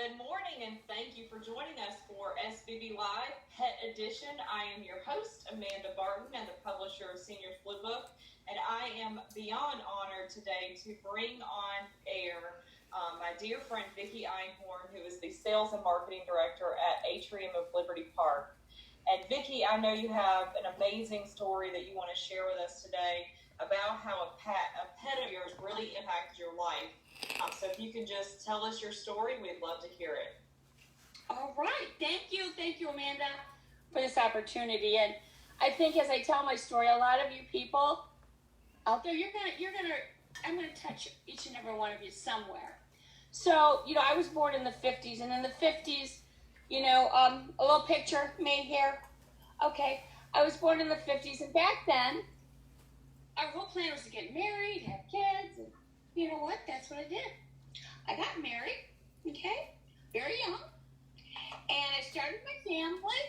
Good morning, and thank you for joining us for SVB Live Pet Edition. I am your host, Amanda Barton, and the publisher of Seniors Blue Book, and I am beyond honored today to bring on air my dear friend Vicki Einhorn, who is the Sales and Marketing Director at Atrium of Liberty Park. And Vicki, I know you have an amazing story that you want to share with us today about how a pet of yours really impacted your life. So if you can just tell us your story, we'd love to hear it. All right. Thank you, Amanda, for this opportunity. And I think as I tell my story, a lot of you people out there, I'm gonna touch each and every one of you somewhere. So, I was born in the 50s, and in the 50s, a little picture made here. Okay. I was born in the 50s, and back then, our whole plan was to get married, have kids, and you know what? That's what I did. I got married, okay, very young, and I started my family.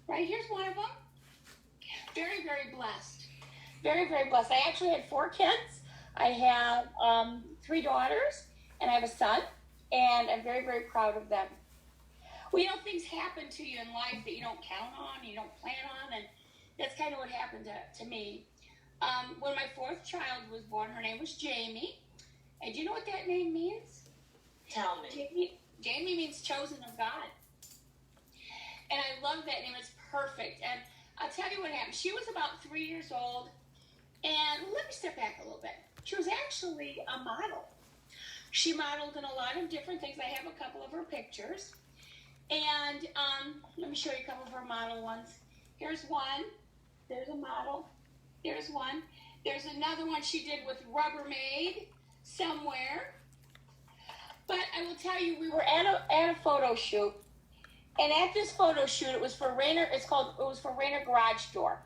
Right here's one of them. Very, very blessed. Very, very blessed. I actually had 4 kids. I have 3 daughters, and I have a son, and I'm very, very proud of them. Well, things happen to you in life that you don't count on, you don't plan on, and that's kind of what happened to me. When my 4th child was born, her name was Jamie. And do you know what that name means? Tell me. Jamie means chosen of God. And I love that name. It's perfect. And I'll tell you what happened. She was about 3 years old. And let me step back a little bit. She was actually a model. She modeled in a lot of different things. I have a couple of her pictures. And let me show you a couple of her model ones. Here's one. There's a model. There's one. There's another one she did with Rubbermaid somewhere. But I will tell you, we were at a photo shoot, and at this photo shoot, it was for Rainer Garage Door,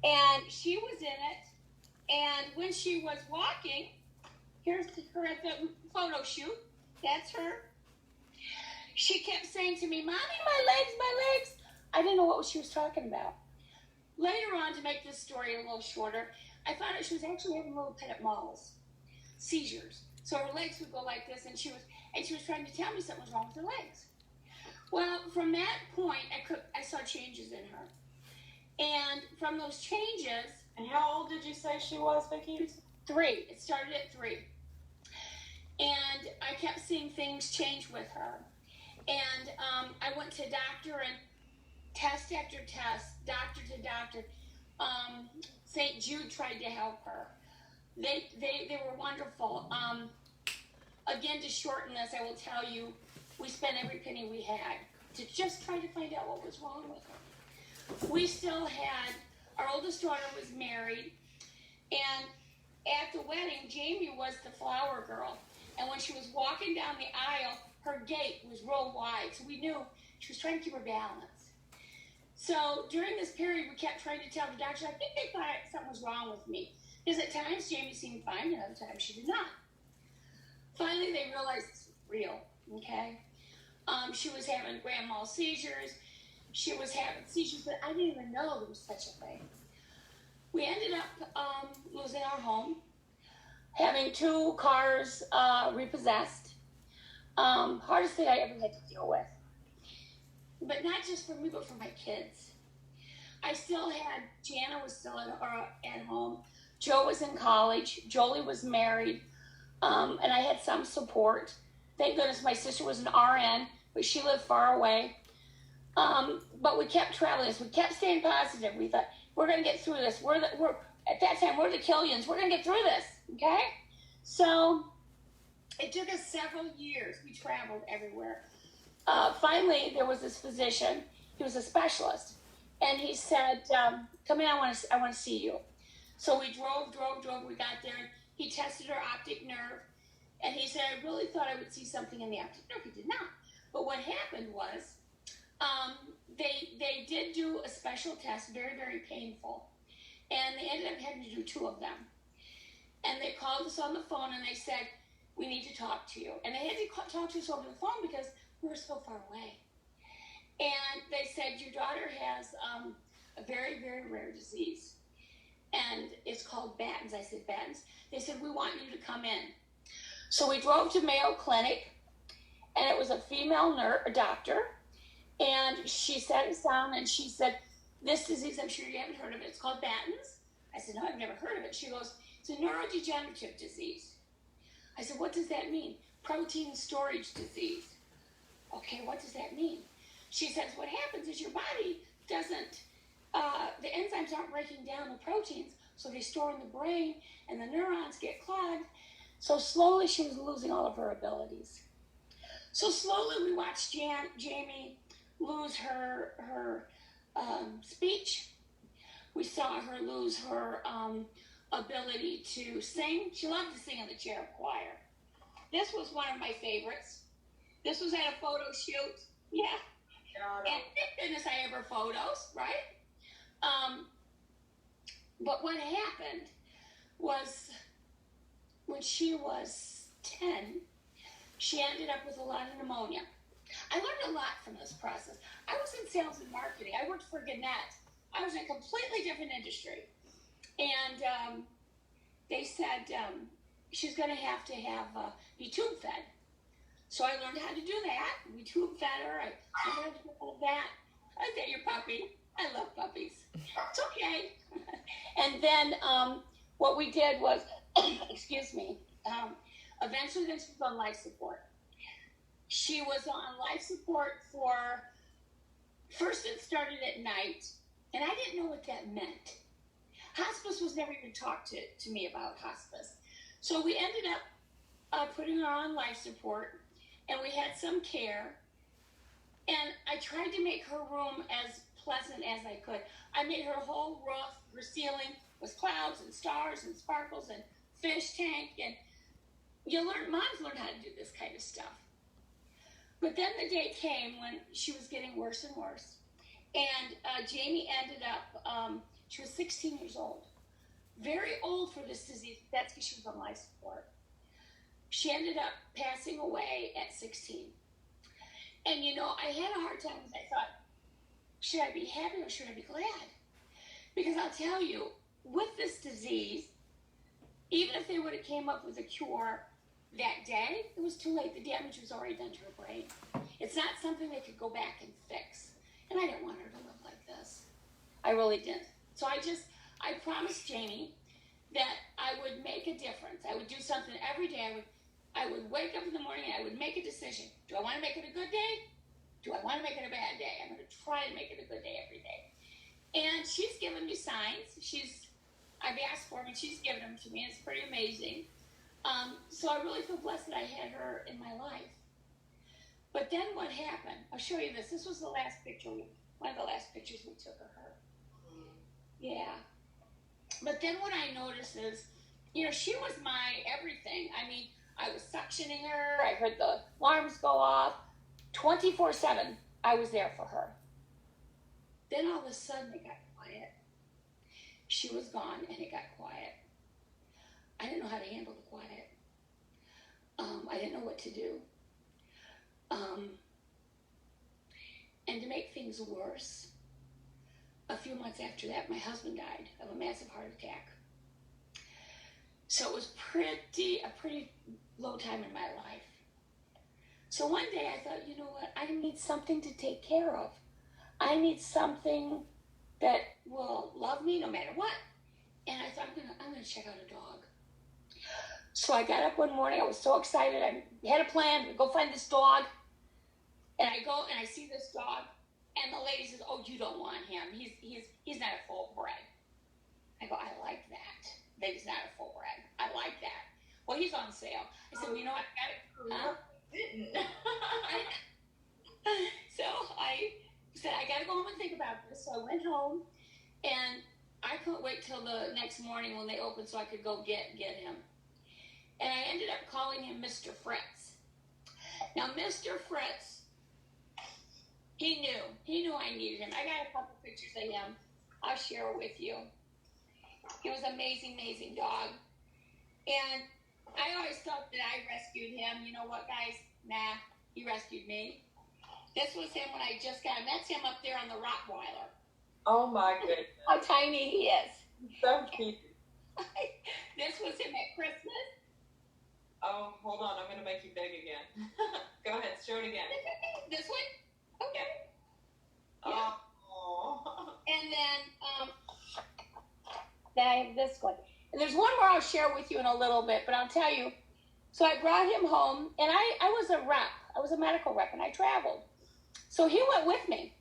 and she was in it. And when she was walking, here's her at the photo shoot. That's her. She kept saying to me, "Mommy, my legs, my legs." I didn't know what she was talking about. Later on, to make this story a little shorter, I found out she was actually having little pet malls, seizures. So her legs would go like this, and she was trying to tell me something was wrong with her legs. Well, from that point, I saw changes in her, and from those changes. And how old did you say she was, Vicki? 3. It started at 3, and I kept seeing things change with her, and I went to doctor and test after test, doctor to doctor. St. Jude tried to help her. They were wonderful. Again, to shorten this, I will tell you, we spent every penny we had to just try to find out what was wrong with her. We still had, our oldest daughter was married, and at the wedding, Jamie was the flower girl. And when she was walking down the aisle, her gait was real wide, so we knew she was trying to keep her balance. So during this period, we kept trying to tell the doctor, I think they thought something was wrong with me. Because at times, Jamie seemed fine, and other times she did not. Finally, they realized it's real, okay? She was having grand mal seizures. She was having seizures, but I didn't even know there was such a thing. We ended up losing our home, having 2 cars repossessed. Hardest thing I ever had to deal with. But not just for me, but for my kids. I still had, Jana was still at home. Joe was in college. Jolie was married. And I had some support. Thank goodness my sister was an RN, but she lived far away. But we kept traveling. We kept staying positive. We thought, we're going to get through this. At that time, we're the Killians. We're going to get through this, okay? So it took us several years. We traveled everywhere. Finally, there was this physician. He was a specialist, and he said, "Come in. I want to see you." So we drove. We got there, and he tested her optic nerve, and he said, "I really thought I would see something in the optic nerve." He did not. But what happened was, they did do a special test, very, very painful, and they ended up having to do 2 of them. And they called us on the phone, and they said, "We need to talk to you." And they had to talk to us over the phone because we were so far away. And they said, "Your daughter has a very, very rare disease, and it's called Batten's." I said, "Batten's?" They said, "We want you to come in." So we drove to Mayo Clinic, and it was a female doctor, and she sat us down and she said, this disease, I'm sure you haven't heard of it, it's called Batten's. I said, no, I've never heard of it. She goes, it's a neurodegenerative disease. I said, what does that mean? Protein storage disease. Okay, what does that mean? She says, what happens is your body doesn't, the enzymes aren't breaking down the proteins, so they store in the brain, and the neurons get clogged. So slowly she was losing all of her abilities. So slowly we watched Jamie lose her speech. We saw her lose her ability to sing. She loved to sing in the chair of choir. This was one of my favorites. This was at a photo shoot. Yeah. And thank goodness I have her photos, right? But what happened was when she was 10, she ended up with a lot of pneumonia. I learned a lot from this process. I was in sales and marketing. I worked for Gannett. I was in a completely different industry. And they said she's going to have be tube fed. So I learned how to do that. We tube fed her. I learned how to do all that. I get your puppy. I love puppies. It's okay. And then what we did was, excuse me, eventually then she was on life support. She was on life support first it started at night, and I didn't know what that meant. Hospice was never even talked to me about hospice. So we ended up putting her on life support, and we had some care, and I tried to make her room as pleasant as I could. I made her whole roof, her ceiling was clouds and stars and sparkles and fish tank, and moms learn how to do this kind of stuff. But then the day came when she was getting worse and worse, and Jamie ended up, she was 16 years old, very old for this disease. That's because she was on life support. She ended up passing away at 16. And I had a hard time because I thought, should I be happy or should I be glad? Because I'll tell you, with this disease, even if they would have came up with a cure that day, it was too late. The damage was already done to her brain. It's not something they could go back and fix. And I didn't want her to live like this. I really didn't. So I promised Jamie that I would make a difference. I would do something every day. I would wake up in the morning and I would make a decision. Do I want to make it a good day? Do I want to make it a bad day? I'm going to try to make it a good day every day. And she's given me signs. I've asked for them and she's given them to me. It's pretty amazing. So I really feel blessed that I had her in my life. But then what happened? I'll show you this. This was the last picture, one of the last pictures we took of her. Yeah. But then what I noticed is, she was my everything. I mean, I was suctioning her. I heard the alarms go off. 24/7, I was there for her. Then all of a sudden, it got quiet. She was gone, and it got quiet. I didn't know how to handle the quiet. I didn't know what to do. And to make things worse, a few months after that, my husband died of a massive heart attack. So it was a pretty low time in my life. So one day I thought, you know what? I need something to take care of. I need something that will love me no matter what. And I thought, I'm gonna check out a dog. So I got up one morning. I was so excited. I had a plan to go find this dog. And I go and I see this dog. And the lady says, oh, you don't want him. He's not a full bred. I go, I like that. That he's not a full bred. I like that. Well, he's on sale. I said, well, you know what? Didn't. So I said, I got to go home and think about this. So I went home, and I couldn't wait till the next morning when they opened so I could go get him. And I ended up calling him Mr. Fritz. Now, Mr. Fritz, he knew I needed him. I got a couple pictures of him. I'll share with you. He was an amazing, amazing dog. And I always thought that I rescued him. You know what, guys? Nah, he rescued me. This was him when I just got him. That's him up there on the Rottweiler. Oh, my goodness. How tiny he is. So cute. This was him at Christmas. Oh, hold on. I'm going to make you big again. Go ahead. Show it again. then I have this going. And there's one more I'll share with you in a little bit, but I'll tell you. So I brought him home, and I was a rep. I was a medical rep, and I traveled. So he went with me.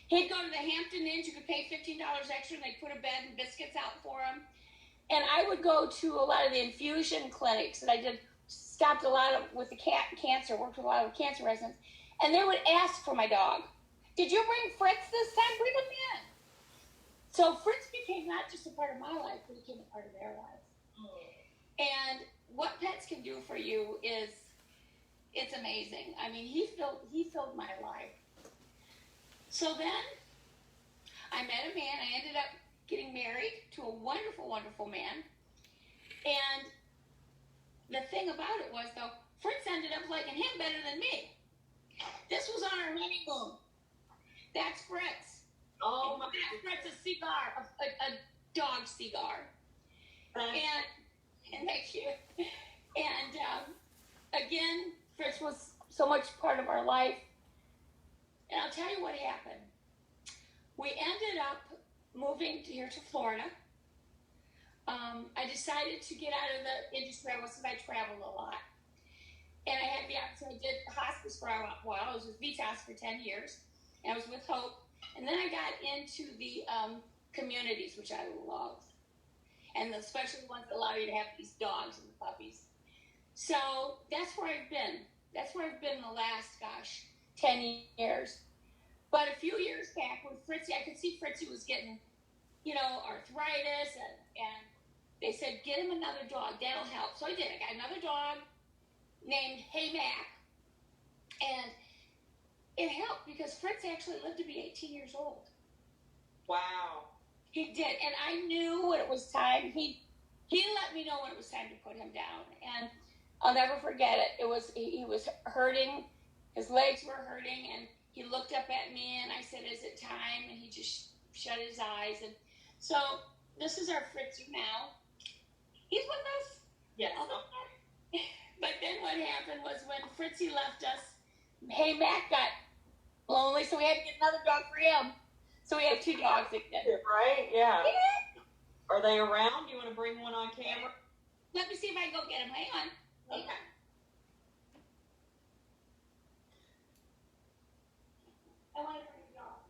He'd go to the Hampton Inns. You could pay $15 extra, and they'd put a bed and biscuits out for him. And I would go to a lot of the infusion clinics, and I stopped a lot with the cancer, worked with a lot of cancer residents, and they would ask for my dog. Did you bring Fritz this time? Bring him in. So Fritz became not just a part of my life, but became a part of their lives. And what pets can do for you it's amazing. I mean, he filled my life. So then I met a man. I ended up getting married to a wonderful, wonderful man. And the thing about it was, though, Fritz ended up liking him better than me. This was on our honeymoon. That's Fritz. Oh my! That's Fritz, a cigar, a dog cigar. And thank you. And again, Fritz was so much part of our life. And I'll tell you what happened. We ended up moving here to Florida. I decided to get out of the industry. I traveled a lot. And I had the opportunity. I did hospice for a while. I was with Vitas for 10 years. And I was with Hope. And then I got into the communities, which I love. And especially the ones that allow you to have these dogs and puppies. So that's where I've been. That's where I've been the last, 10 years. But a few years back when Fritzie, I could see Fritzie was getting, arthritis. And they said, get him another dog. That'll help. So I did. I got another dog named Hey Mac. And it helped because Fritz actually lived to be 18 years old. Wow. He did, and I knew when it was time. He let me know when it was time to put him down, and I'll never forget it. He was hurting, his legs were hurting, and he looked up at me, and I said, "Is it time?" And he just shut his eyes, and so this is our Fritzy now. He's with us. Yes. But then what happened was when Fritzy left us, Hey Mac got lonely, so we had to get another dog for him. So we have 2 dogs again. Right? Yeah. Are they around? You want to bring one on camera? Let me see if I can go get him. Hang on. Okay. I want to bring the dog.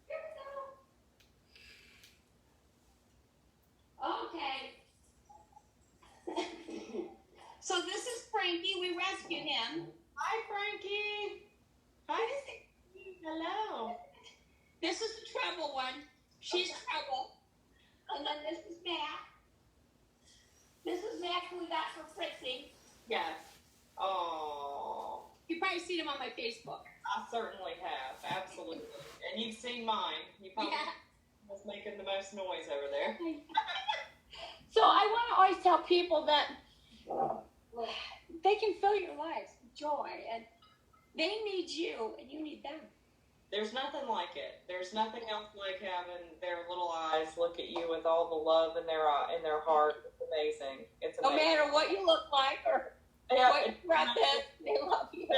Here we go. Okay. So this is Frankie. We rescued him. Hi, Frankie. Hi. Hello. This is the trouble one. She's trouble. And then this is Mac. This is Mac who we got for Fritzy. Yes. Oh. You've probably seen him on my Facebook. I certainly have. Absolutely. And you've seen mine. You probably was making the most noise over there. So I want to always tell people that they can fill your lives with joy, and they need you, and you need them. There's nothing like it. There's nothing else like having their little eyes look at you with all the love in their heart. It's amazing. It's amazing. No matter what you look like or what your breath is, they love you.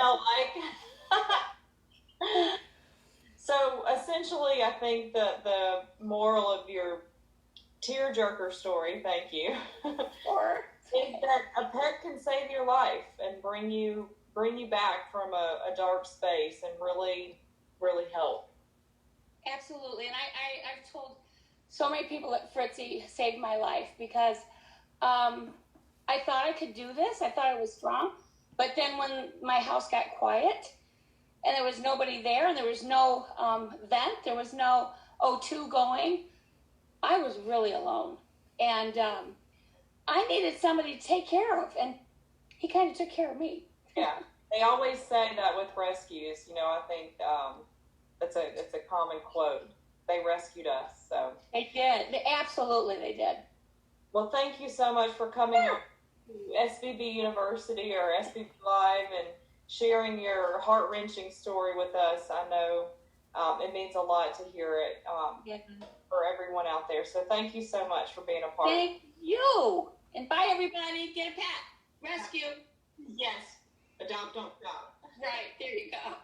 So essentially, I think that the moral of your tearjerker story, thank you, is that a pet can save your life and bring you back from a dark space and really help. Absolutely. And I've told so many people that Fritzy saved my life because I thought I could do this. I thought I was strong. But then when my house got quiet and there was nobody there and there was no vent, there was no O2 going, I was really alone. And I needed somebody to take care of. And he kind of took care of me. Yeah. They always say that with rescues. I think it's a common quote. They rescued us. So they did. Absolutely, they did. Well, thank you so much for coming to SVB University or SVB Live and sharing your heart-wrenching story with us. I know it means a lot to hear it for everyone out there. So thank you so much for being a part. Thank you. And bye, everybody. Get a pet. Rescue. Yes. Adopt, don't stop. Right. There you go.